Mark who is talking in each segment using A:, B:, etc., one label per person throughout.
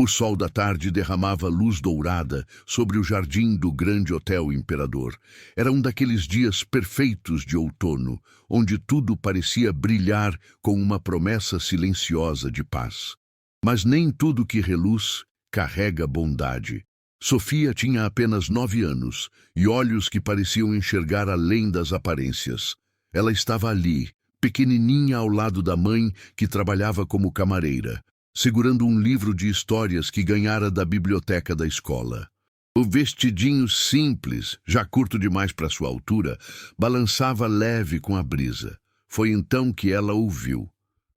A: O sol da tarde derramava luz dourada sobre o jardim do grande Hotel Imperador. Era um daqueles dias perfeitos de outono, onde tudo parecia brilhar com uma promessa silenciosa de paz. Mas nem tudo que reluz carrega bondade. Sofia tinha apenas 9 anos e olhos que pareciam enxergar além das aparências. Ela estava ali, pequenininha ao lado da mãe que trabalhava como camareira, segurando um livro de histórias que ganhara da biblioteca da escola. O vestidinho simples, já curto demais para sua altura, balançava leve com a brisa. Foi então que ela ouviu.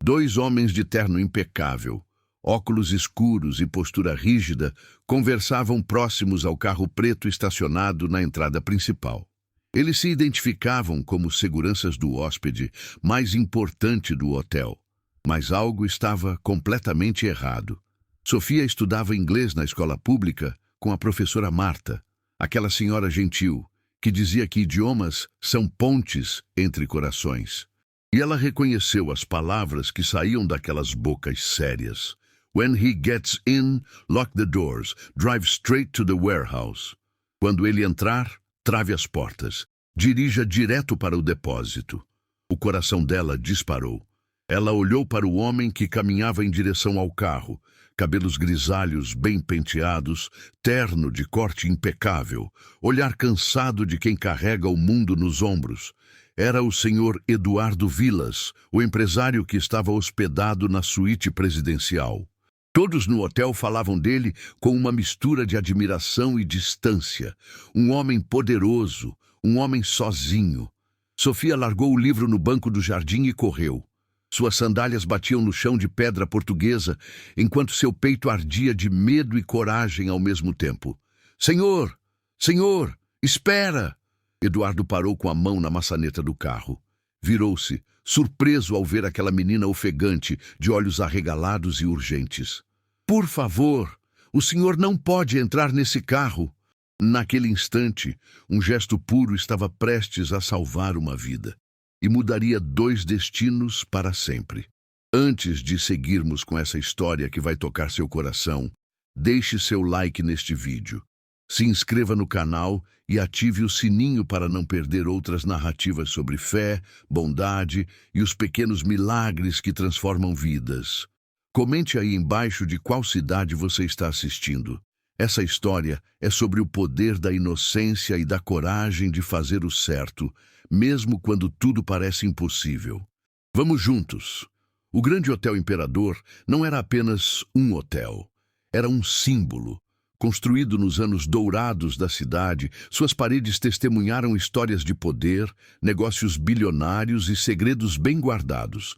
A: 2 homens de terno impecável, óculos escuros e postura rígida, conversavam próximos ao carro preto estacionado na entrada principal. Eles se identificavam como seguranças do hóspede mais importante do hotel. Mas algo estava completamente errado. Sofia estudava inglês na escola pública com a professora Marta, aquela senhora gentil, que dizia que idiomas são pontes entre corações. E ela reconheceu as palavras que saíam daquelas bocas sérias. When he gets in, lock the doors, drive straight to the warehouse. Quando ele entrar, trave as portas, dirija direto para o depósito. O coração dela disparou. Ela olhou para o homem que caminhava em direção ao carro, cabelos grisalhos bem penteados, terno de corte impecável, olhar cansado de quem carrega o mundo nos ombros. Era o senhor Eduardo Vilas, o empresário que estava hospedado na suíte presidencial. Todos no hotel falavam dele com uma mistura de admiração e distância. Um homem poderoso, um homem sozinho. Sofia largou o livro no banco do jardim e correu. Suas sandálias batiam no chão de pedra portuguesa, enquanto seu peito ardia de medo e coragem ao mesmo tempo. Senhor! Senhor! Espera! Eduardo parou com a mão na maçaneta do carro. Virou-se, surpreso ao ver aquela menina ofegante, de olhos arregalados e urgentes. Por favor, o senhor não pode entrar nesse carro. Naquele instante, um gesto puro estava prestes a salvar uma vida. E mudaria 2 destinos para sempre. Antes de seguirmos com essa história que vai tocar seu coração, deixe seu like neste vídeo. Se inscreva no canal e ative o sininho para não perder outras narrativas sobre fé, bondade e os pequenos milagres que transformam vidas. Comente aí embaixo de qual cidade você está assistindo. Essa história é sobre o poder da inocência e da coragem de fazer o certo, mesmo quando tudo parece impossível. Vamos juntos. O Grande Hotel Imperador não era apenas um hotel. Era um símbolo. Construído nos anos dourados da cidade, suas paredes testemunharam histórias de poder, negócios bilionários e segredos bem guardados.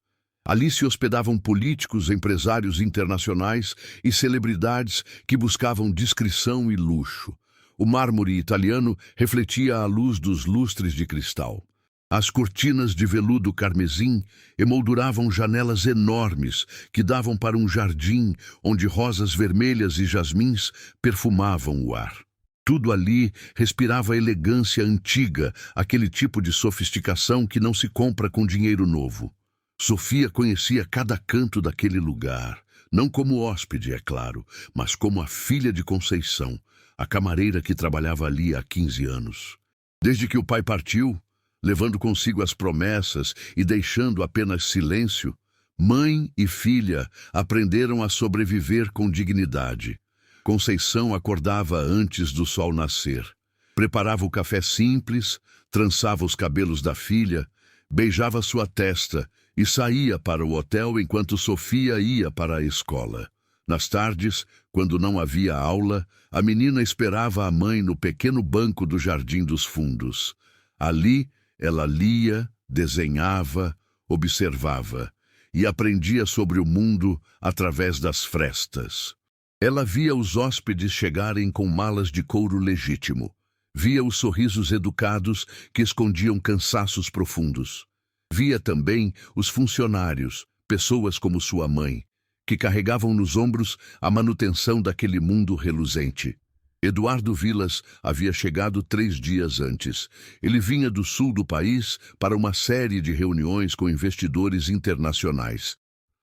A: Ali se hospedavam políticos, empresários internacionais e celebridades que buscavam discrição e luxo. O mármore italiano refletia a luz dos lustres de cristal. As cortinas de veludo carmesim emolduravam janelas enormes que davam para um jardim onde rosas vermelhas e jasmins perfumavam o ar. Tudo ali respirava elegância antiga, aquele tipo de sofisticação que não se compra com dinheiro novo. Sofia conhecia cada canto daquele lugar, não como hóspede, é claro, mas como a filha de Conceição, a camareira que trabalhava ali há 15 anos. Desde que o pai partiu, levando consigo as promessas e deixando apenas silêncio, mãe e filha aprenderam a sobreviver com dignidade. Conceição acordava antes do sol nascer, preparava o café simples, trançava os cabelos da filha, beijava sua testa e saía para o hotel enquanto Sofia ia para a escola. Nas tardes, quando não havia aula, a menina esperava a mãe no pequeno banco do Jardim dos Fundos. Ali, ela lia, desenhava, observava e aprendia sobre o mundo através das frestas. Ela via os hóspedes chegarem com malas de couro legítimo. Via os sorrisos educados que escondiam cansaços profundos. Via também os funcionários, pessoas como sua mãe, que carregavam nos ombros a manutenção daquele mundo reluzente. Eduardo Vilas havia chegado 3 dias antes. Ele vinha do sul do país para uma série de reuniões com investidores internacionais.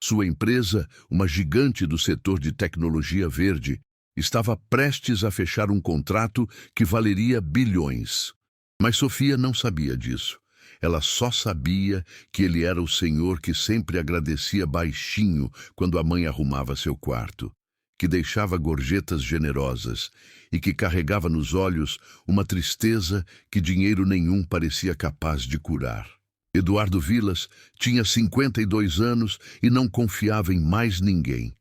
A: Sua empresa, uma gigante do setor de tecnologia verde, estava prestes a fechar um contrato que valeria bilhões. Mas Sofia não sabia disso. Ela só sabia que ele era o senhor que sempre agradecia baixinho quando a mãe arrumava seu quarto, que deixava gorjetas generosas e que carregava nos olhos uma tristeza que dinheiro nenhum parecia capaz de curar. Eduardo Vilas tinha 52 anos e não confiava em mais ninguém.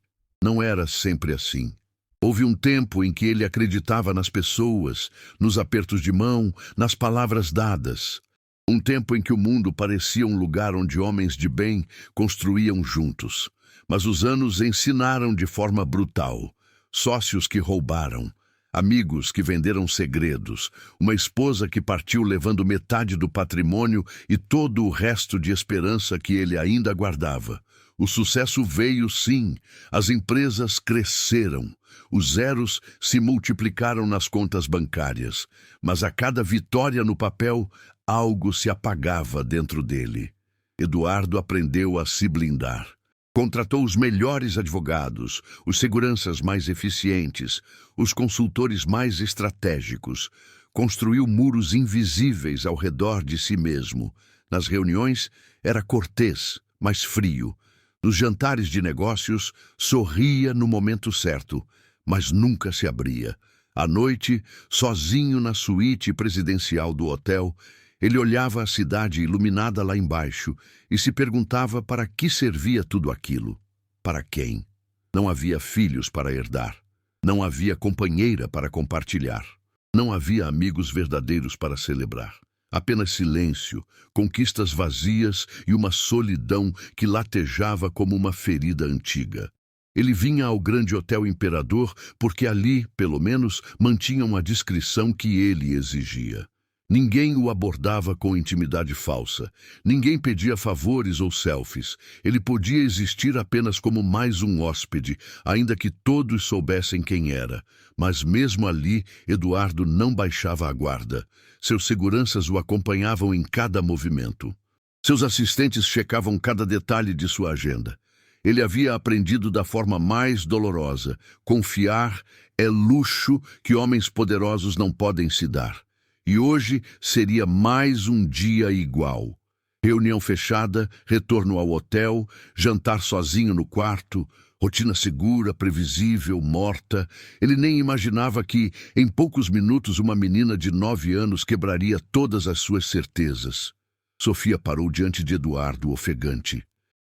A: Não era sempre assim. Houve um tempo em que ele acreditava nas pessoas, nos apertos de mão, nas palavras dadas. Um tempo em que o mundo parecia um lugar onde homens de bem construíam juntos. Mas os anos ensinaram de forma brutal. Sócios que roubaram, amigos que venderam segredos, uma esposa que partiu levando metade do patrimônio e todo o resto de esperança que ele ainda guardava. O sucesso veio, sim, as empresas cresceram, os zeros se multiplicaram nas contas bancárias, mas a cada vitória no papel, algo se apagava dentro dele. Eduardo aprendeu a se blindar. Contratou os melhores advogados, os seguranças mais eficientes, os consultores mais estratégicos. Construiu muros invisíveis ao redor de si mesmo. Nas reuniões, era cortês, mas frio. Nos jantares de negócios, sorria no momento certo, mas nunca se abria. À noite, sozinho na suíte presidencial do hotel, ele olhava a cidade iluminada lá embaixo e se perguntava para que servia tudo aquilo. Para quem? Não havia filhos para herdar. Não havia companheira para compartilhar. Não havia amigos verdadeiros para celebrar. Apenas silêncio, conquistas vazias e uma solidão que latejava como uma ferida antiga. Ele vinha ao grande hotel Imperador porque ali, pelo menos, mantinham a discrição que ele exigia. Ninguém o abordava com intimidade falsa. Ninguém pedia favores ou selfies. Ele podia existir apenas como mais um hóspede, ainda que todos soubessem quem era. Mas mesmo ali, Eduardo não baixava a guarda. Seus seguranças o acompanhavam em cada movimento. Seus assistentes checavam cada detalhe de sua agenda. Ele havia aprendido da forma mais dolorosa. Confiar é luxo que homens poderosos não podem se dar. E hoje seria mais um dia igual. Reunião fechada, retorno ao hotel, jantar sozinho no quarto, rotina segura, previsível, morta. Ele nem imaginava que, em poucos minutos, uma menina de 9 anos quebraria todas as suas certezas. Sofia parou diante de Eduardo, ofegante.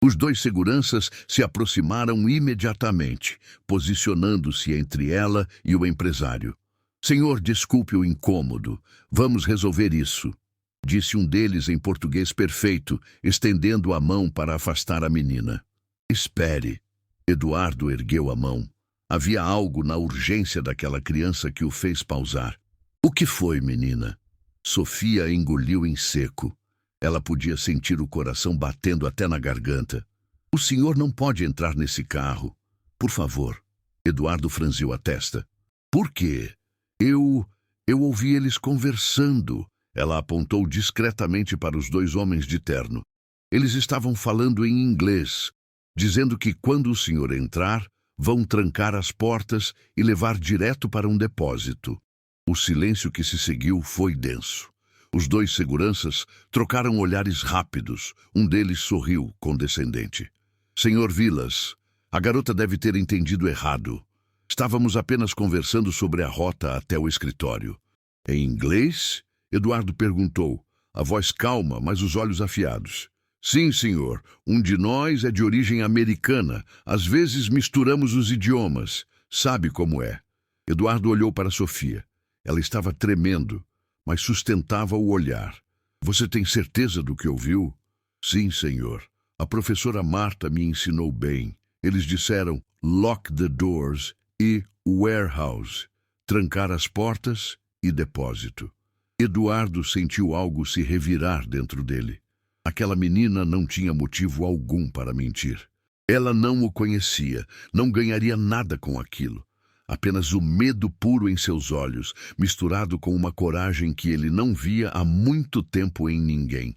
A: Os dois seguranças se aproximaram imediatamente, posicionando-se entre ela e o empresário. Senhor, desculpe o incômodo. Vamos resolver isso, disse um deles em português perfeito, estendendo a mão para afastar a menina. Espere. Eduardo ergueu a mão. Havia algo na urgência daquela criança que o fez pausar. O que foi, menina? Sofia engoliu em seco. Ela podia sentir o coração batendo até na garganta. O senhor não pode entrar nesse carro. Por favor. Eduardo franziu a testa. Por quê? Eu ouvi eles conversando. Ela apontou discretamente para os dois homens de terno. Eles estavam falando em inglês, dizendo que quando o senhor entrar, vão trancar as portas e levar direto para um depósito. O silêncio que se seguiu foi denso. Os dois seguranças trocaram olhares rápidos. Um deles sorriu, condescendente. Senhor Vilas, a garota deve ter entendido errado. Estávamos apenas conversando sobre a rota até o escritório. Em inglês? Eduardo perguntou, a voz calma, mas os olhos afiados. Sim, senhor. Um de nós é de origem americana. Às vezes misturamos os idiomas. Sabe como é. Eduardo olhou para Sofia. Ela estava tremendo, mas sustentava o olhar. Você tem certeza do que ouviu? Sim, senhor. A professora Marta me ensinou bem. Eles disseram lock the doors e warehouse, trancar as portas e depósito. Eduardo sentiu algo se revirar dentro dele. Aquela menina não tinha motivo algum para mentir. Ela não o conhecia, não ganharia nada com aquilo. Apenas o medo puro em seus olhos, misturado com uma coragem que ele não via há muito tempo em ninguém.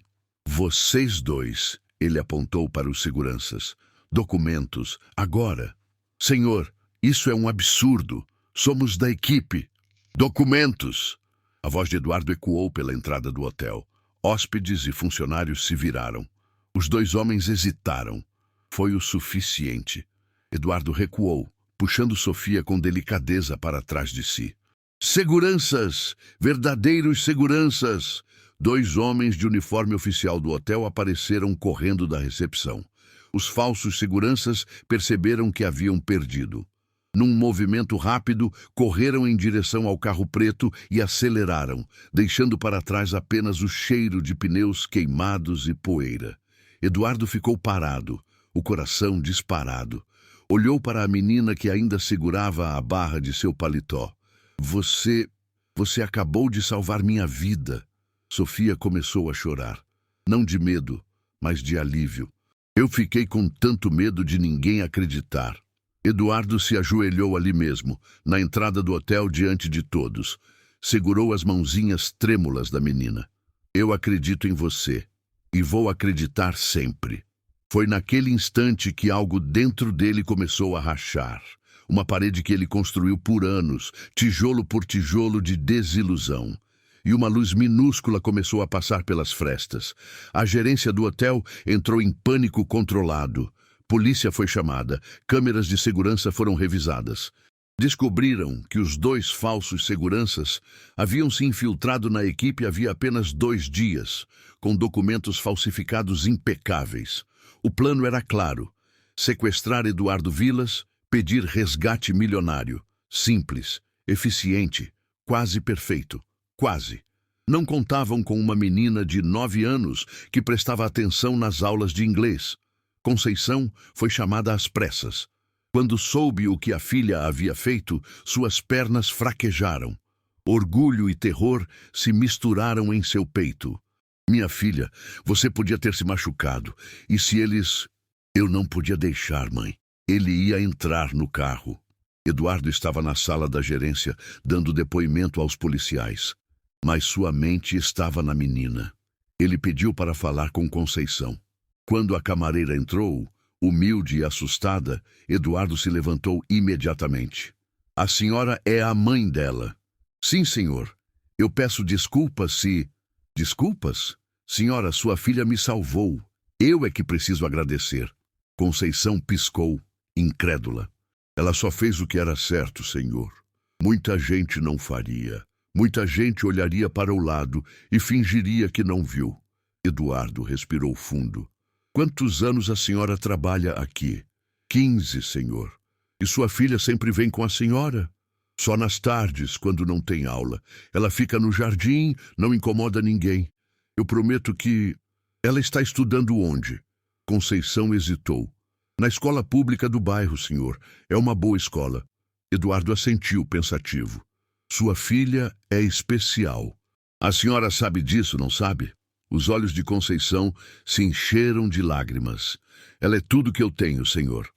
A: Vocês dois, ele apontou para os seguranças. Documentos, agora. Senhor, isso é um absurdo. Somos da equipe. Documentos! A voz de Eduardo ecoou pela entrada do hotel. Hóspedes e funcionários se viraram. Os dois homens hesitaram. Foi o suficiente. Eduardo recuou, puxando Sofia com delicadeza para trás de si. Seguranças! Verdadeiros seguranças! Dois homens de uniforme oficial do hotel apareceram correndo da recepção. Os falsos seguranças perceberam que haviam perdido. Num movimento rápido, correram em direção ao carro preto e aceleraram, deixando para trás apenas o cheiro de pneus queimados e poeira. Eduardo ficou parado, o coração disparado. Olhou para a menina que ainda segurava a barra de seu paletó. Você acabou de salvar minha vida. Sofia começou a chorar. Não de medo, mas de alívio. Eu fiquei com tanto medo de ninguém acreditar. Eduardo se ajoelhou ali mesmo, na entrada do hotel diante de todos. Segurou as mãozinhas trêmulas da menina. Eu acredito em você. E vou acreditar sempre. Foi naquele instante que algo dentro dele começou a rachar. Uma parede que ele construiu por anos, tijolo por tijolo de desilusão. E uma luz minúscula começou a passar pelas frestas. A gerência do hotel entrou em pânico controlado. Polícia foi chamada, câmeras de segurança foram revisadas. Descobriram que os dois falsos seguranças haviam se infiltrado na equipe havia apenas 2 dias, com documentos falsificados impecáveis. O plano era claro: sequestrar Eduardo Vilas, pedir resgate milionário. Simples, eficiente, quase perfeito. Quase. Não contavam com uma menina de 9 anos que prestava atenção nas aulas de inglês. Conceição foi chamada às pressas. Quando soube o que a filha havia feito, suas pernas fraquejaram. Orgulho e terror se misturaram em seu peito. Minha filha, você podia ter se machucado. E se eles... Eu não podia deixar, mãe. Ele ia entrar no carro. Eduardo estava na sala da gerência, dando depoimento aos policiais. Mas sua mente estava na menina. Ele pediu para falar com Conceição. Quando a camareira entrou, humilde e assustada, Eduardo se levantou imediatamente. A senhora é a mãe dela. Sim, senhor. Eu peço desculpas se... Desculpas? Senhora, sua filha me salvou. Eu é que preciso agradecer. Conceição piscou, incrédula. Ela só fez o que era certo, senhor. Muita gente não faria. Muita gente olharia para o lado e fingiria que não viu. Eduardo respirou fundo. Quantos anos a senhora trabalha aqui? 15, senhor. E sua filha sempre vem com a senhora? Só nas tardes, quando não tem aula. Ela fica no jardim, não incomoda ninguém. Eu prometo que... Ela está estudando onde? Conceição hesitou. Na escola pública do bairro, senhor. É uma boa escola. Eduardo assentiu, pensativo. Sua filha é especial. A senhora sabe disso, não sabe? Os olhos de Conceição se encheram de lágrimas. Ela é tudo que eu tenho, senhor.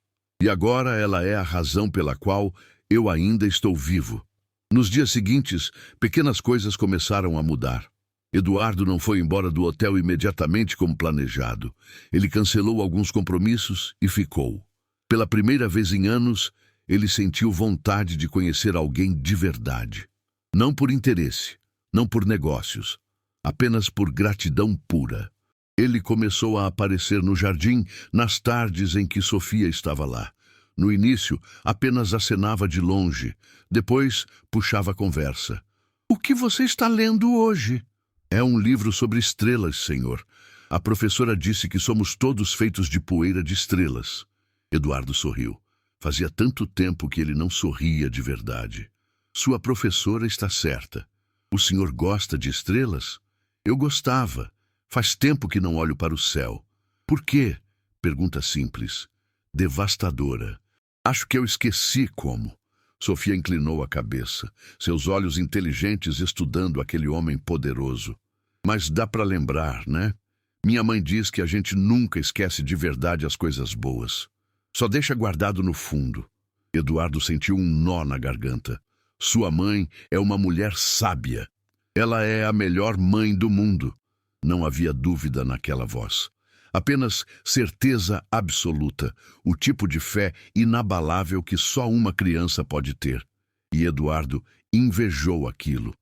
A: E agora ela é a razão pela qual eu ainda estou vivo. Nos dias seguintes, pequenas coisas começaram a mudar. Eduardo não foi embora do hotel imediatamente como planejado. Ele cancelou alguns compromissos e ficou. Pela primeira vez em anos, ele sentiu vontade de conhecer alguém de verdade. Não por interesse, não por negócios, apenas por gratidão pura. Ele começou a aparecer no jardim nas tardes em que Sofia estava lá. No início, apenas acenava de longe, depois puxava a conversa. O que você está lendo hoje? É um livro sobre estrelas, senhor. A professora disse que somos todos feitos de poeira de estrelas. Eduardo sorriu. Fazia tanto tempo que ele não sorria de verdade. Sua professora está certa. O senhor gosta de estrelas? Eu gostava. Faz tempo que não olho para o céu. Por quê? Pergunta simples. Devastadora. Acho que eu esqueci como. Sofia inclinou a cabeça, seus olhos inteligentes estudando aquele homem poderoso. Mas dá para lembrar, né? Minha mãe diz que a gente nunca esquece de verdade as coisas boas. Só deixa guardado no fundo. Eduardo sentiu um nó na garganta. Sua mãe é uma mulher sábia. Ela é a melhor mãe do mundo. Não havia dúvida naquela voz. Apenas certeza absoluta, o tipo de fé inabalável que só uma criança pode ter. E Eduardo invejou aquilo.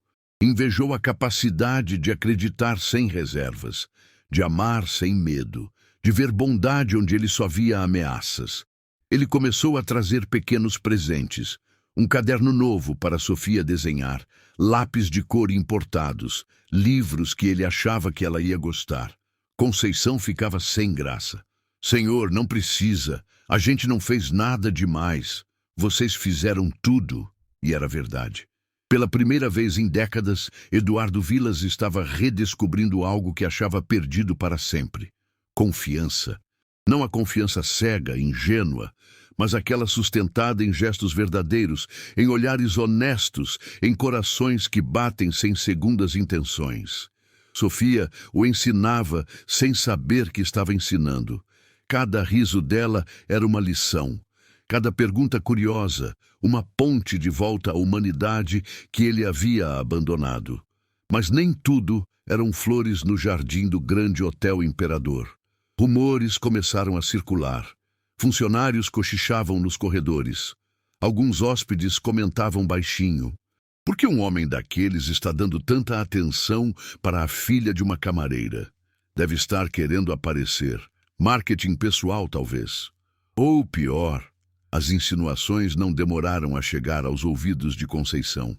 A: Invejou a capacidade de acreditar sem reservas, de amar sem medo, de ver bondade onde ele só via ameaças. Ele começou a trazer pequenos presentes, um caderno novo para Sofia desenhar, lápis de cor importados, livros que ele achava que ela ia gostar. Conceição ficava sem graça. Senhor, não precisa. A gente não fez nada demais. Vocês fizeram tudo. E era verdade. Pela primeira vez em décadas, Eduardo Vilas estava redescobrindo algo que achava perdido para sempre. Confiança. Não a confiança cega, ingênua, mas aquela sustentada em gestos verdadeiros, em olhares honestos, em corações que batem sem segundas intenções. Sofia o ensinava sem saber que estava ensinando. Cada riso dela era uma lição. Cada pergunta curiosa, uma ponte de volta à humanidade que ele havia abandonado. Mas nem tudo eram flores no jardim do grande Hotel Imperador. Rumores começaram a circular. Funcionários cochichavam nos corredores. Alguns hóspedes comentavam baixinho. Por que um homem daqueles está dando tanta atenção para a filha de uma camareira? Deve estar querendo aparecer. Marketing pessoal, talvez. Ou pior, as insinuações não demoraram a chegar aos ouvidos de Conceição.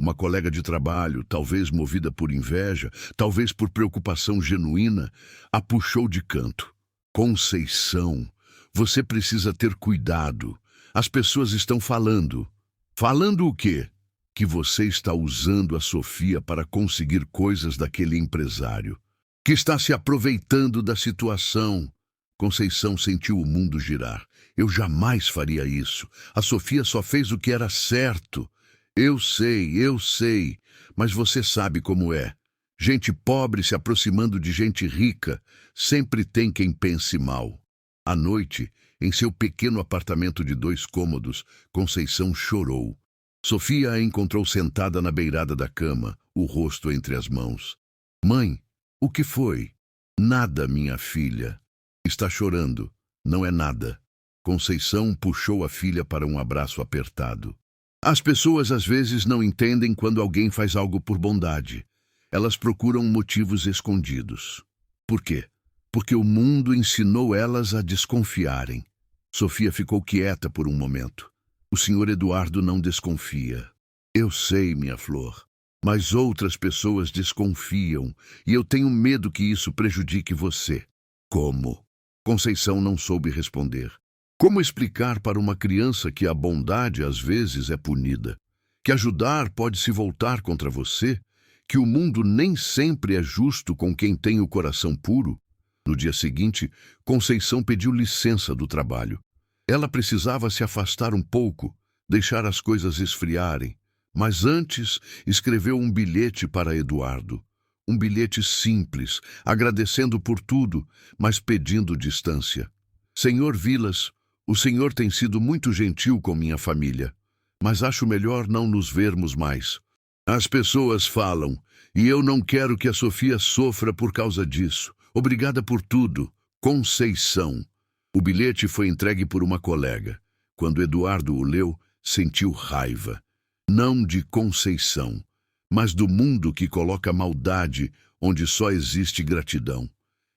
A: Uma colega de trabalho, talvez movida por inveja, talvez por preocupação genuína, a puxou de canto. Conceição, você precisa ter cuidado. As pessoas estão falando. Falando o quê? Que você está usando a Sofia para conseguir coisas daquele empresário. Que está se aproveitando da situação. Conceição sentiu o mundo girar. Eu jamais faria isso. A Sofia só fez o que era certo. Eu sei, mas você sabe como é. Gente pobre se aproximando de gente rica, sempre tem quem pense mal. À noite, em seu pequeno apartamento de 2 cômodos, Conceição chorou. Sofia a encontrou sentada na beirada da cama, o rosto entre as mãos. Mãe, o que foi? Nada, minha filha. Está chorando. Não é nada. Conceição puxou a filha para um abraço apertado. As pessoas às vezes não entendem quando alguém faz algo por bondade. Elas procuram motivos escondidos. Por quê? Porque o mundo ensinou elas a desconfiarem. Sofia ficou quieta por um momento. O senhor Eduardo não desconfia. Eu sei, minha flor. Mas outras pessoas desconfiam, e eu tenho medo que isso prejudique você. Como? Conceição não soube responder. Como explicar para uma criança que a bondade às vezes é punida? Que ajudar pode se voltar contra você? Que o mundo nem sempre é justo com quem tem o coração puro? No dia seguinte, Conceição pediu licença do trabalho. Ela precisava se afastar um pouco, deixar as coisas esfriarem. Mas antes, escreveu um bilhete para Eduardo. Um bilhete simples, agradecendo por tudo, mas pedindo distância. Senhor Vilas, o senhor tem sido muito gentil com minha família, mas acho melhor não nos vermos mais. As pessoas falam, e eu não quero que a Sofia sofra por causa disso. Obrigada por tudo. Conceição. O bilhete foi entregue por uma colega. Quando Eduardo o leu, sentiu raiva. Não de Conceição, mas do mundo que coloca maldade onde só existe gratidão.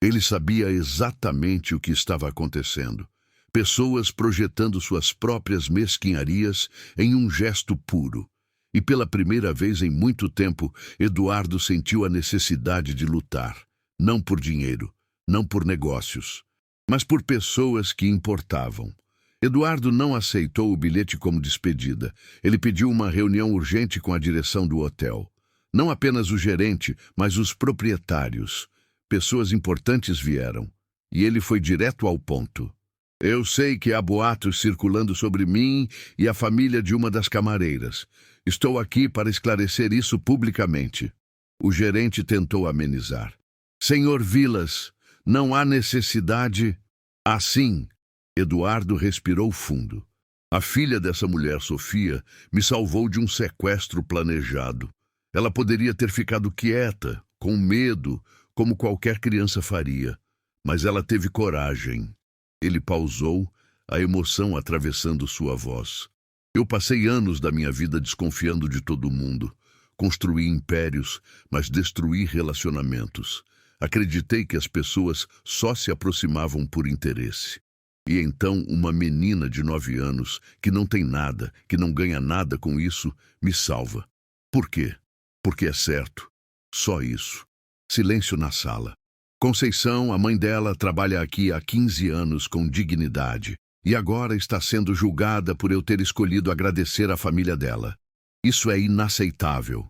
A: Ele sabia exatamente o que estava acontecendo. Pessoas projetando suas próprias mesquinharias em um gesto puro. E pela primeira vez em muito tempo, Eduardo sentiu a necessidade de lutar. Não por dinheiro, não por negócios, mas por pessoas que importavam. Eduardo não aceitou o bilhete como despedida. Ele pediu uma reunião urgente com a direção do hotel. Não apenas o gerente, mas os proprietários. Pessoas importantes vieram. E ele foi direto ao ponto. Eu sei que há boatos circulando sobre mim e a família de uma das camareiras. Estou aqui para esclarecer isso publicamente. O gerente tentou amenizar. Senhor Vilas, não há necessidade. Assim, Eduardo respirou fundo. A filha dessa mulher, Sofia, me salvou de um sequestro planejado. Ela poderia ter ficado quieta, com medo, como qualquer criança faria. Mas ela teve coragem. Ele pausou, a emoção atravessando sua voz. Eu passei anos da minha vida desconfiando de todo mundo. Construí impérios, mas destruí relacionamentos. Acreditei que as pessoas só se aproximavam por interesse. E então uma menina de 9 anos, que não tem nada, que não ganha nada com isso, me salva. Por quê? Porque é certo. Só isso. Silêncio na sala. Conceição, a mãe dela, trabalha aqui há 15 anos com dignidade. E agora está sendo julgada por eu ter escolhido agradecer à família dela. Isso é inaceitável.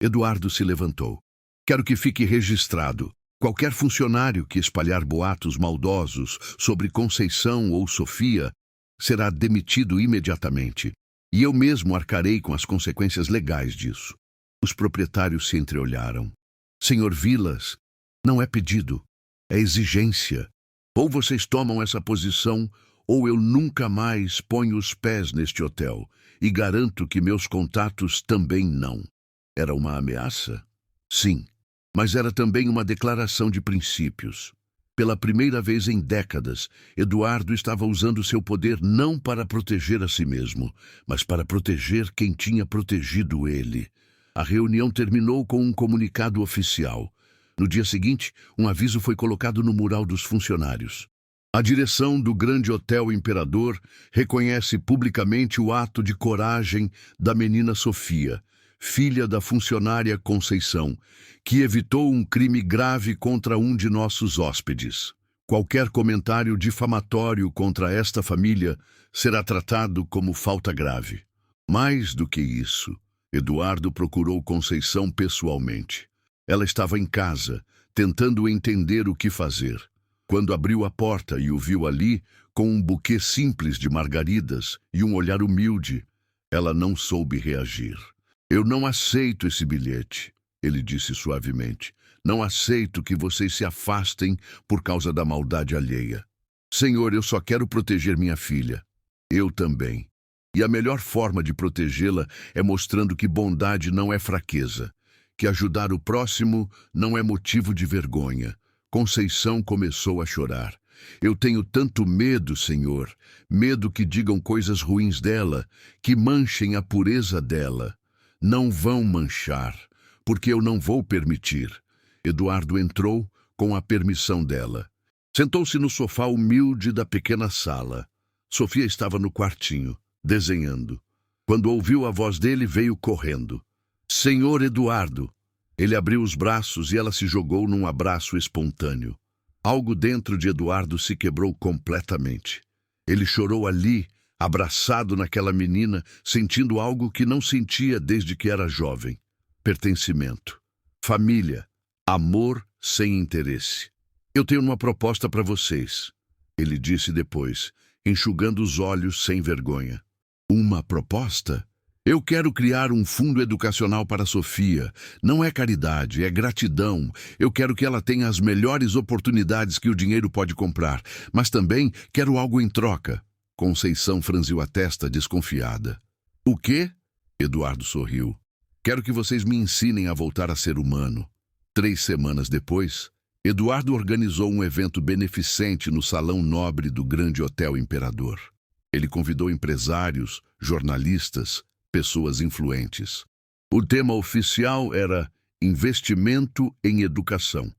A: Eduardo se levantou. Quero que fique registrado. Qualquer funcionário que espalhar boatos maldosos sobre Conceição ou Sofia será demitido imediatamente. E eu mesmo arcarei com as consequências legais disso. Os proprietários se entreolharam. Senhor Vilas, não é pedido, é exigência. Ou vocês tomam essa posição, ou eu nunca mais ponho os pés neste hotel. E garanto que meus contatos também não. Era uma ameaça? Sim. Mas era também uma declaração de princípios. Pela primeira vez em décadas, Eduardo estava usando seu poder não para proteger a si mesmo, mas para proteger quem tinha protegido ele. A reunião terminou com um comunicado oficial. No dia seguinte, um aviso foi colocado no mural dos funcionários. A direção do Grande Hotel Imperador reconhece publicamente o ato de coragem da menina Sofia, filha da funcionária Conceição, que evitou um crime grave contra um de nossos hóspedes. Qualquer comentário difamatório contra esta família será tratado como falta grave. Mais do que isso, Eduardo procurou Conceição pessoalmente. Ela estava em casa, tentando entender o que fazer. Quando abriu a porta e o viu ali, com um buquê simples de margaridas e um olhar humilde, ela não soube reagir. Eu não aceito esse bilhete, ele disse suavemente. Não aceito que vocês se afastem por causa da maldade alheia. Senhor, eu só quero proteger minha filha. Eu também. E a melhor forma de protegê-la é mostrando que bondade não é fraqueza, que ajudar o próximo não é motivo de vergonha. Conceição começou a chorar. Eu tenho tanto medo, Senhor, medo que digam coisas ruins dela, que manchem a pureza dela. Não vão manchar, porque eu não vou permitir. Eduardo entrou com a permissão dela. Sentou-se no sofá humilde da pequena sala. Sofia estava no quartinho, desenhando. Quando ouviu a voz dele, veio correndo. Senhor Eduardo! Ele abriu os braços e ela se jogou num abraço espontâneo. Algo dentro de Eduardo se quebrou completamente. Ele chorou ali, abraçado naquela menina, sentindo algo que não sentia desde que era jovem. Pertencimento. Família. Amor sem interesse. Eu tenho uma proposta para vocês, ele disse depois, enxugando os olhos sem vergonha. Uma proposta? Eu quero criar um fundo educacional para Sofia. Não é caridade, é gratidão. Eu quero que ela tenha as melhores oportunidades que o dinheiro pode comprar, mas também quero algo em troca. Conceição franziu a testa, desconfiada. O quê? Eduardo sorriu. Quero que vocês me ensinem a voltar a ser humano. 3 semanas depois, Eduardo organizou um evento beneficente no Salão Nobre do Grande Hotel Imperador. Ele convidou empresários, jornalistas, pessoas influentes. O tema oficial era investimento em educação,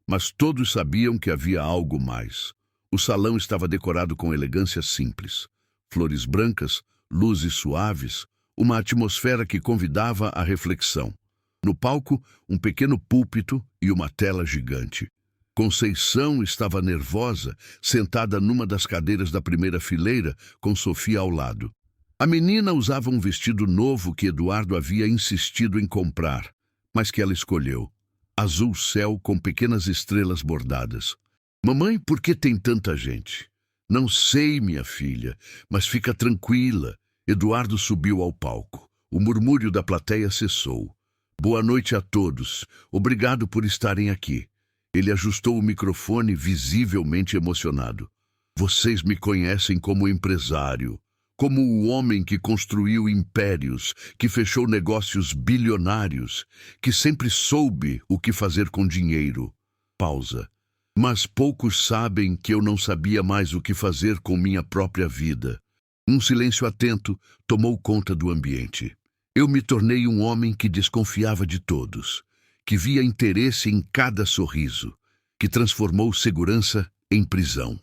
A: mas todos sabiam que havia algo mais. O salão estava decorado com elegância simples. Flores brancas, luzes suaves, uma atmosfera que convidava à reflexão. No palco, um pequeno púlpito e uma tela gigante. Conceição estava nervosa, sentada numa das cadeiras da primeira fileira, com Sofia ao lado. A menina usava um vestido novo que Eduardo havia insistido em comprar, mas que ela escolheu. Azul céu com pequenas estrelas bordadas. Mamãe, por que tem tanta gente? Não sei, minha filha, mas fica tranquila. Eduardo subiu ao palco. O murmúrio da plateia cessou. Boa noite a todos. Obrigado por estarem aqui. Ele ajustou o microfone, visivelmente emocionado. Vocês me conhecem como empresário, como o homem que construiu impérios, que fechou negócios bilionários, que sempre soube o que fazer com dinheiro. Pausa. Mas poucos sabem que eu não sabia mais o que fazer com minha própria vida. Um silêncio atento tomou conta do ambiente. Eu me tornei um homem que desconfiava de todos, que via interesse em cada sorriso, que transformou segurança em prisão.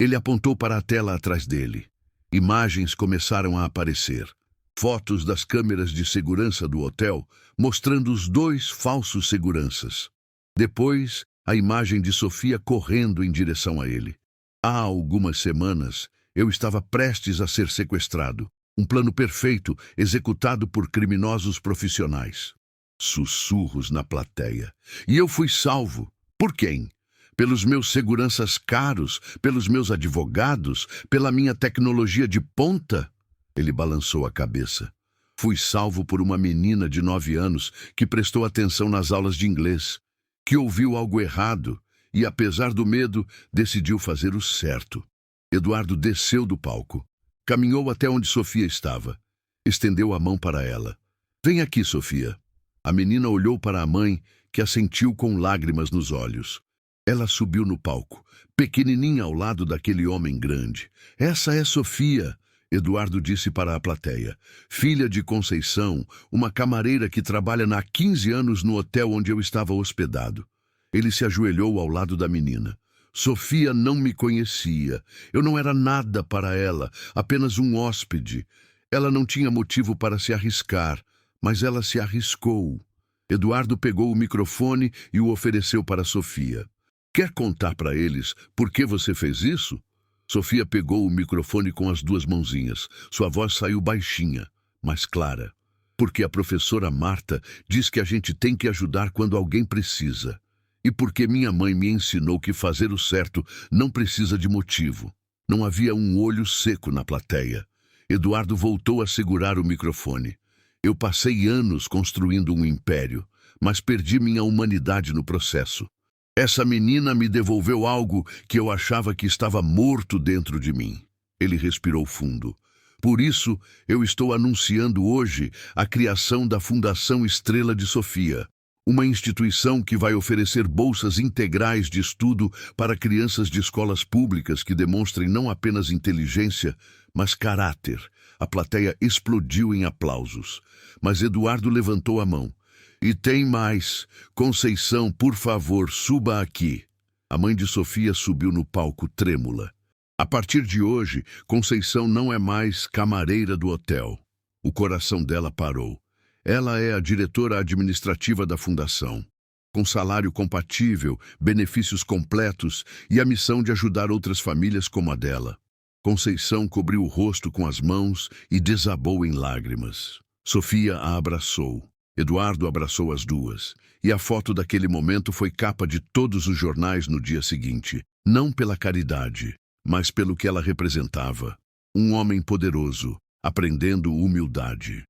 A: Ele apontou para a tela atrás dele. Imagens começaram a aparecer. Fotos das câmeras de segurança do hotel, mostrando os dois falsos seguranças. Depois, a imagem de Sofia correndo em direção a ele. Há algumas semanas, eu estava prestes a ser sequestrado. Um plano perfeito, executado por criminosos profissionais. Sussurros na plateia. E eu fui salvo. Por quem? Pelos meus seguranças caros, pelos meus advogados, pela minha tecnologia de ponta? Ele balançou a cabeça. Fui salvo por uma menina de 9 anos que prestou atenção nas aulas de inglês, que ouviu algo errado e, apesar do medo, decidiu fazer o certo. Eduardo desceu do palco. Caminhou até onde Sofia estava. Estendeu a mão para ela. Vem aqui, Sofia. A menina olhou para a mãe, que assentiu com lágrimas nos olhos. Ela subiu no palco, pequenininha ao lado daquele homem grande. Essa é Sofia, Eduardo disse para a plateia. Filha de Conceição, uma camareira que trabalha há 15 anos no hotel onde eu estava hospedado. Ele se ajoelhou ao lado da menina. Sofia não me conhecia. Eu não era nada para ela, apenas um hóspede. Ela não tinha motivo para se arriscar, mas ela se arriscou. Eduardo pegou o microfone e o ofereceu para Sofia. Quer contar para eles por que você fez isso? Sofia pegou o microfone com as 2 mãozinhas. Sua voz saiu baixinha, mas clara. Porque a professora Marta diz que a gente tem que ajudar quando alguém precisa. E porque minha mãe me ensinou que fazer o certo não precisa de motivo. Não havia um olho seco na plateia. Eduardo voltou a segurar o microfone. Eu passei anos construindo um império, mas perdi minha humanidade no processo. Essa menina me devolveu algo que eu achava que estava morto dentro de mim. Ele respirou fundo. Por isso, eu estou anunciando hoje a criação da Fundação Estrela de Sofia. Uma instituição que vai oferecer bolsas integrais de estudo para crianças de escolas públicas que demonstrem não apenas inteligência, mas caráter. A plateia explodiu em aplausos. Mas Eduardo levantou a mão. E tem mais. Conceição, por favor, suba aqui. A mãe de Sofia subiu no palco trêmula. A partir de hoje, Conceição não é mais camareira do hotel. O coração dela parou. Ela é a diretora administrativa da fundação, com salário compatível, benefícios completos e a missão de ajudar outras famílias como a dela. Conceição cobriu o rosto com as mãos e desabou em lágrimas. Sofia a abraçou. Eduardo abraçou as duas. E a foto daquele momento foi capa de todos os jornais no dia seguinte. Não pela caridade, mas pelo que ela representava. Um homem poderoso, aprendendo humildade.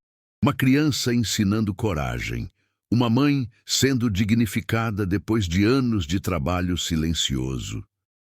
A: Uma criança ensinando coragem. Uma mãe sendo dignificada depois de anos de trabalho silencioso.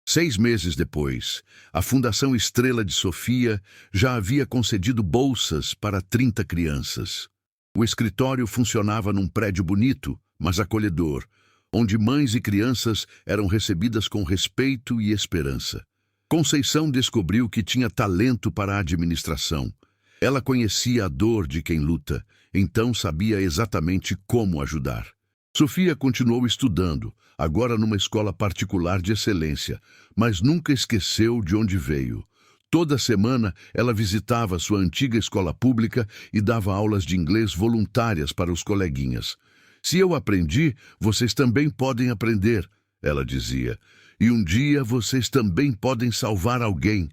A: 6 meses depois, a Fundação Estrela de Sofia já havia concedido bolsas para 30 crianças. O escritório funcionava num prédio bonito, mas acolhedor, onde mães e crianças eram recebidas com respeito e esperança. Conceição descobriu que tinha talento para a administração. Ela conhecia a dor de quem luta, então sabia exatamente como ajudar. Sofia continuou estudando, agora numa escola particular de excelência, mas nunca esqueceu de onde veio. Toda semana ela visitava sua antiga escola pública e dava aulas de inglês voluntárias para os coleguinhas. Se eu aprendi, vocês também podem aprender, ela dizia. E um dia vocês também podem salvar alguém.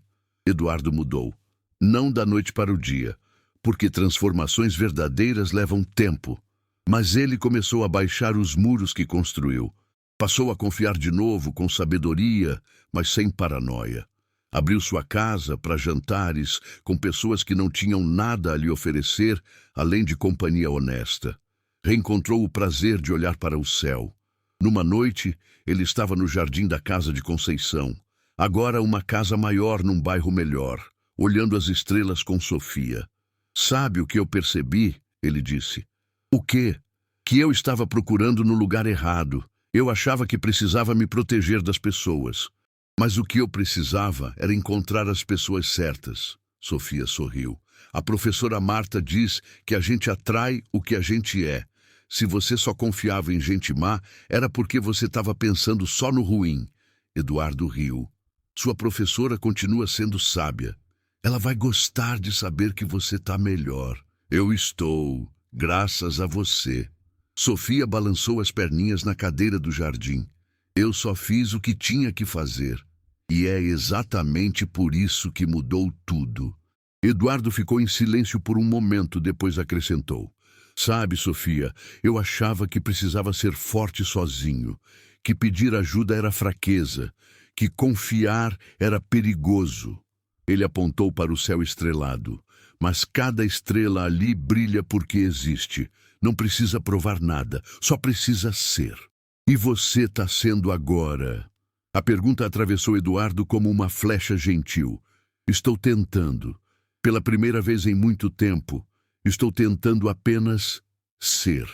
A: Eduardo mudou. Não da noite para o dia, porque transformações verdadeiras levam tempo. Mas ele começou a baixar os muros que construiu. Passou a confiar de novo com sabedoria, mas sem paranoia. Abriu sua casa para jantares com pessoas que não tinham nada a lhe oferecer, além de companhia honesta. Reencontrou o prazer de olhar para o céu. Numa noite, ele estava no jardim da casa de Conceição. Agora uma casa maior num bairro melhor, olhando as estrelas com Sofia. Sabe o que eu percebi? Ele disse. O quê? Que eu estava procurando no lugar errado. Eu achava que precisava me proteger das pessoas. Mas o que eu precisava era encontrar as pessoas certas. Sofia sorriu. A professora Marta diz que a gente atrai o que a gente é. Se você só confiava em gente má, era porque você estava pensando só no ruim. Eduardo riu. Sua professora continua sendo sábia. Ela vai gostar de saber que você está melhor. Eu estou, graças a você. Sofia balançou as perninhas na cadeira do jardim. Eu só fiz o que tinha que fazer. E é exatamente por isso que mudou tudo. Eduardo ficou em silêncio por um momento, depois acrescentou. Sabe, Sofia, eu achava que precisava ser forte sozinho, que pedir ajuda era fraqueza, que confiar era perigoso. Ele apontou para o céu estrelado. Mas cada estrela ali brilha porque existe. Não precisa provar nada, só precisa ser. E você está sendo agora. A pergunta atravessou Eduardo como uma flecha gentil. Estou tentando. Pela primeira vez em muito tempo, estou tentando apenas ser.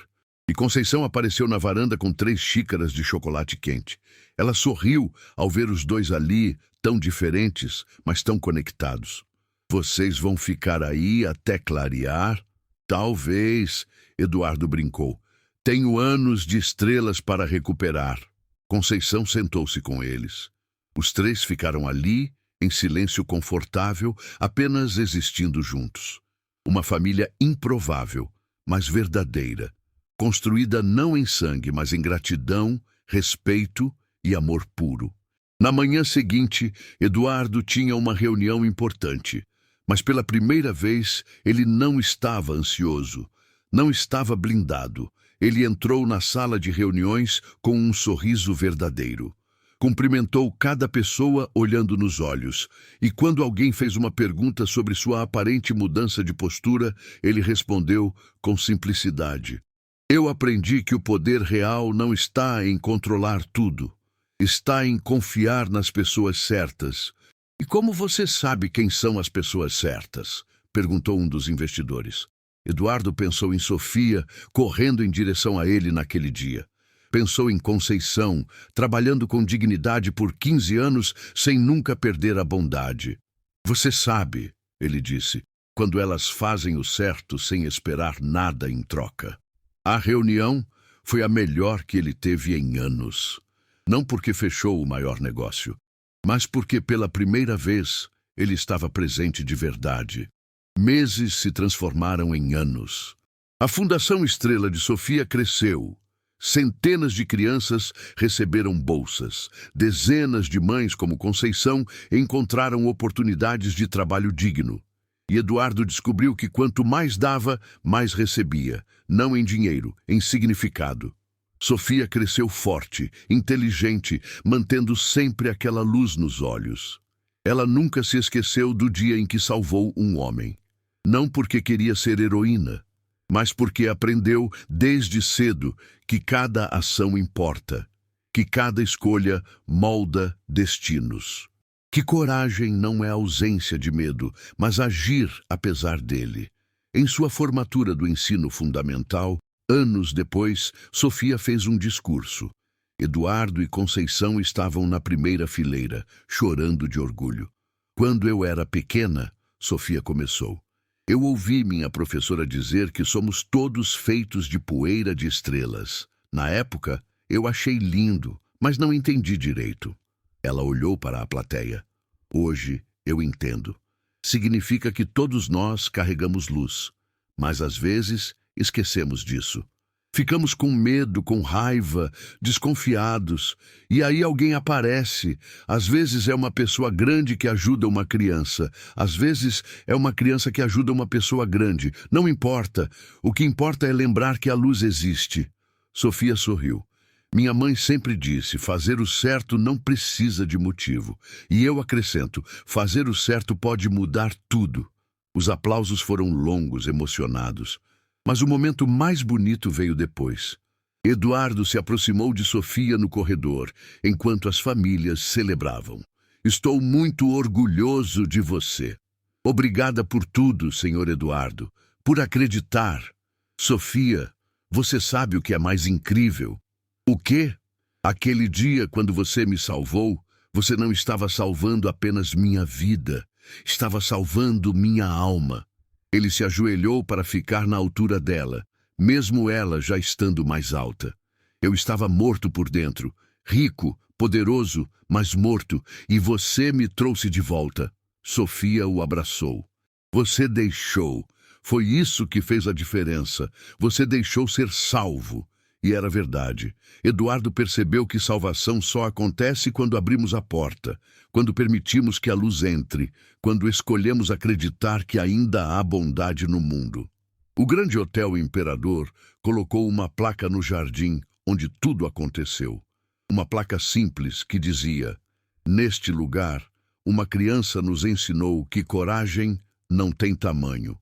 A: E Conceição apareceu na varanda com 3 xícaras de chocolate quente. Ela sorriu ao ver os dois ali, tão diferentes, mas tão conectados. Vocês vão ficar aí até clarear? Talvez, Eduardo brincou. Tenho anos de estrelas para recuperar. Conceição sentou-se com eles. Os 3 ficaram ali, em silêncio confortável, apenas existindo juntos. Uma família improvável, mas verdadeira. Construída não em sangue, mas em gratidão, respeito e amor puro. Na manhã seguinte, Eduardo tinha uma reunião importante. Mas pela primeira vez, ele não estava ansioso. Não estava blindado. Ele entrou na sala de reuniões com um sorriso verdadeiro. Cumprimentou cada pessoa olhando nos olhos. E quando alguém fez uma pergunta sobre sua aparente mudança de postura, ele respondeu com simplicidade. Eu aprendi que o poder real não está em controlar tudo. Está em confiar nas pessoas certas. E como você sabe quem são as pessoas certas? Perguntou um dos investidores. Eduardo pensou em Sofia, correndo em direção a ele naquele dia. Pensou em Conceição, trabalhando com dignidade por 15 anos sem nunca perder a bondade. Você sabe, ele disse, quando elas fazem o certo sem esperar nada em troca. A reunião foi a melhor que ele teve em anos. Não porque fechou o maior negócio, mas porque pela primeira vez ele estava presente de verdade. Meses se transformaram em anos. A Fundação Estrela de Sofia cresceu. Centenas de crianças receberam bolsas. Dezenas de mães como Conceição encontraram oportunidades de trabalho digno. E Eduardo descobriu que quanto mais dava, mais recebia. Não em dinheiro, em significado. Sofia cresceu forte, inteligente, mantendo sempre aquela luz nos olhos. Ela nunca se esqueceu do dia em que salvou um homem. Não porque queria ser heroína, mas porque aprendeu desde cedo que cada ação importa, que cada escolha molda destinos. Que coragem não é ausência de medo, mas agir apesar dele. Em sua formatura do ensino fundamental, anos depois, Sofia fez um discurso. Eduardo e Conceição estavam na primeira fileira, chorando de orgulho. Quando eu era pequena, Sofia começou. Eu ouvi minha professora dizer que somos todos feitos de poeira de estrelas. Na época, eu achei lindo, mas não entendi direito. Ela olhou para a plateia. Hoje, eu entendo. Significa que todos nós carregamos luz, mas às vezes esquecemos disso. Ficamos com medo, com raiva, desconfiados, e aí alguém aparece. Às vezes é uma pessoa grande que ajuda uma criança, às vezes é uma criança que ajuda uma pessoa grande. Não importa, o que importa é lembrar que a luz existe. Sofia sorriu. Minha mãe sempre disse, fazer o certo não precisa de motivo. E eu acrescento, fazer o certo pode mudar tudo. Os aplausos foram longos, emocionados. Mas o momento mais bonito veio depois. Eduardo se aproximou de Sofia no corredor, enquanto as famílias celebravam. Estou muito orgulhoso de você. Obrigada por tudo, senhor Eduardo, por acreditar. Sofia, você sabe o que é mais incrível? O quê? Aquele dia, quando você me salvou, você não estava salvando apenas minha vida, estava salvando minha alma. Ele se ajoelhou para ficar na altura dela, mesmo ela já estando mais alta. Eu estava morto por dentro, rico, poderoso, mas morto, e você me trouxe de volta. Sofia o abraçou. Você deixou. Foi isso que fez a diferença. Você deixou ser salvo. E era verdade. Eduardo percebeu que salvação só acontece quando abrimos a porta, quando permitimos que a luz entre, quando escolhemos acreditar que ainda há bondade no mundo. O Grande Hotel Imperador colocou uma placa no jardim onde tudo aconteceu. Uma placa simples que dizia: "Neste lugar, uma criança nos ensinou que coragem não tem tamanho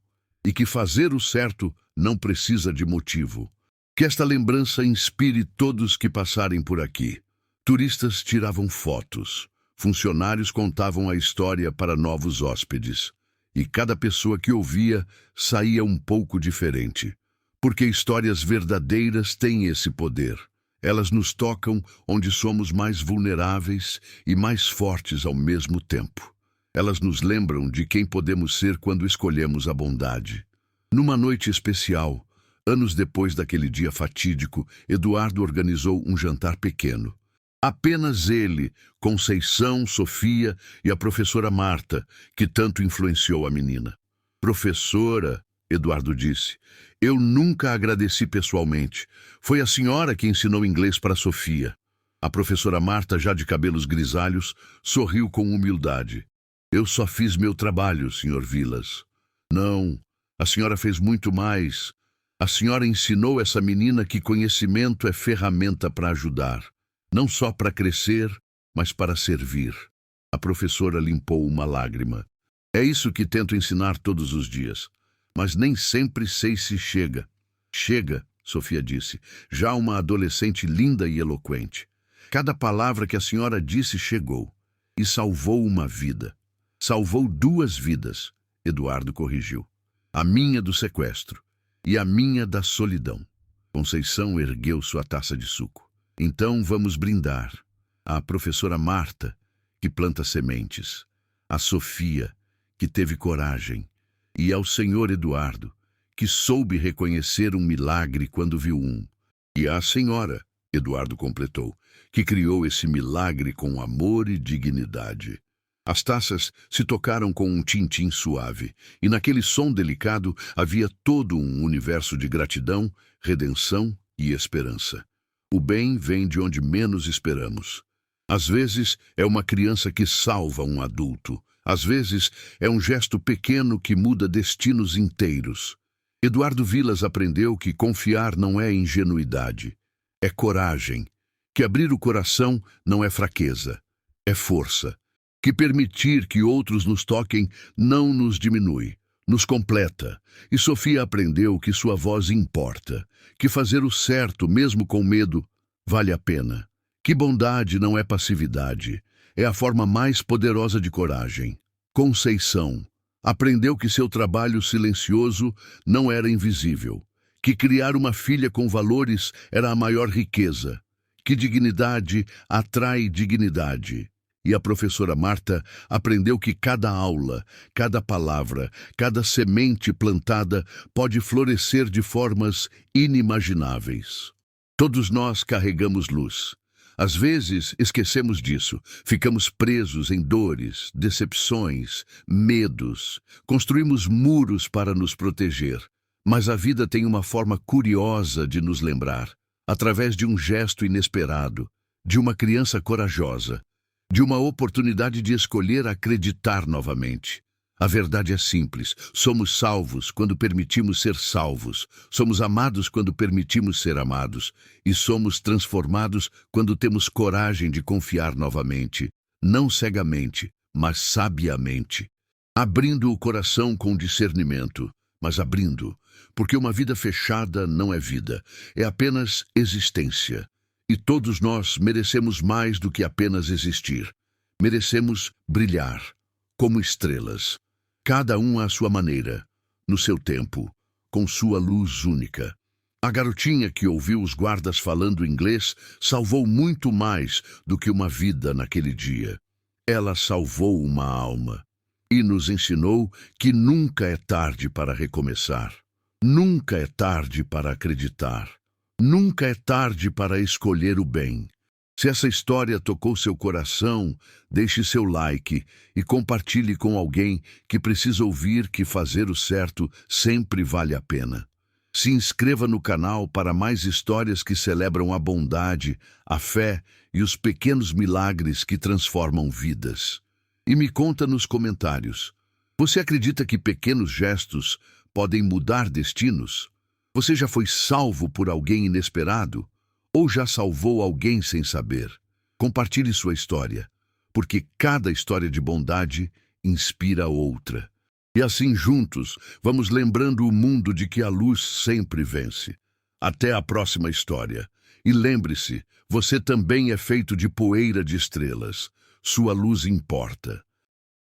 A: e que fazer o certo não precisa de motivo." Que esta lembrança inspire todos que passarem por aqui. Turistas tiravam fotos, funcionários contavam a história para novos hóspedes, e cada pessoa que ouvia saía um pouco diferente. Porque histórias verdadeiras têm esse poder. Elas nos tocam onde somos mais vulneráveis e mais fortes ao mesmo tempo. Elas nos lembram de quem podemos ser quando escolhemos a bondade. Numa noite especial, anos depois daquele dia fatídico, Eduardo organizou um jantar pequeno. Apenas ele, Conceição, Sofia e a professora Marta, que tanto influenciou a menina. "Professora", Eduardo disse, "eu nunca agradeci pessoalmente. Foi a senhora que ensinou inglês para Sofia." A professora Marta, já de cabelos grisalhos, sorriu com humildade. "Eu só fiz meu trabalho, Sr. Vilas." "Não, a senhora fez muito mais. A senhora ensinou essa menina que conhecimento é ferramenta para ajudar, não só para crescer, mas para servir." A professora limpou uma lágrima. "É isso que tento ensinar todos os dias, mas nem sempre sei se chega." "Chega", Sofia disse, já uma adolescente linda e eloquente. "Cada palavra que a senhora disse chegou e salvou uma vida." "Salvou 2 vidas", Eduardo corrigiu. "A minha do sequestro e a minha da solidão." Conceição ergueu sua taça de suco. "Então vamos brindar. À professora Marta, que planta sementes. À Sofia, que teve coragem. E ao senhor Eduardo, que soube reconhecer um milagre quando viu um. E à senhora", Eduardo completou, "que criou esse milagre com amor e dignidade." As taças se tocaram com um tim-tim suave, e naquele som delicado havia todo um universo de gratidão, redenção e esperança. O bem vem de onde menos esperamos. Às vezes é uma criança que salva um adulto. Às vezes é um gesto pequeno que muda destinos inteiros. Eduardo Vilas aprendeu que confiar não é ingenuidade, é coragem. Que abrir o coração não é fraqueza, é força. Que permitir que outros nos toquem não nos diminui, nos completa. E Sofia aprendeu que sua voz importa, que fazer o certo, mesmo com medo, vale a pena. Que bondade não é passividade, é a forma mais poderosa de coragem. Conceição aprendeu que seu trabalho silencioso não era invisível, que criar uma filha com valores era a maior riqueza, que dignidade atrai dignidade. E a professora Marta aprendeu que cada aula, cada palavra, cada semente plantada pode florescer de formas inimagináveis. Todos nós carregamos luz. Às vezes esquecemos disso, ficamos presos em dores, decepções, medos, construímos muros para nos proteger. Mas a vida tem uma forma curiosa de nos lembrar, através de um gesto inesperado, de uma criança corajosa, de uma oportunidade de escolher acreditar novamente. A verdade é simples. Somos salvos quando permitimos ser salvos. Somos amados quando permitimos ser amados. E somos transformados quando temos coragem de confiar novamente. Não cegamente, mas sabiamente. Abrindo o coração com discernimento, mas abrindo, porque uma vida fechada não é vida, é apenas existência. E todos nós merecemos mais do que apenas existir. Merecemos brilhar, como estrelas. Cada um à sua maneira, no seu tempo, com sua luz única. A garotinha que ouviu os guardas falando inglês salvou muito mais do que uma vida naquele dia. Ela salvou uma alma e nos ensinou que nunca é tarde para recomeçar. Nunca é tarde para acreditar. Nunca é tarde para escolher o bem. Se essa história tocou seu coração, deixe seu like e compartilhe com alguém que precisa ouvir que fazer o certo sempre vale a pena. Se inscreva no canal para mais histórias que celebram a bondade, a fé e os pequenos milagres que transformam vidas. E me conta nos comentários: você acredita que pequenos gestos podem mudar destinos? Você já foi salvo por alguém inesperado? Ou já salvou alguém sem saber? Compartilhe sua história, porque cada história de bondade inspira outra. E assim juntos, vamos lembrando o mundo de que a luz sempre vence. Até a próxima história. E lembre-se, você também é feito de poeira de estrelas. Sua luz importa.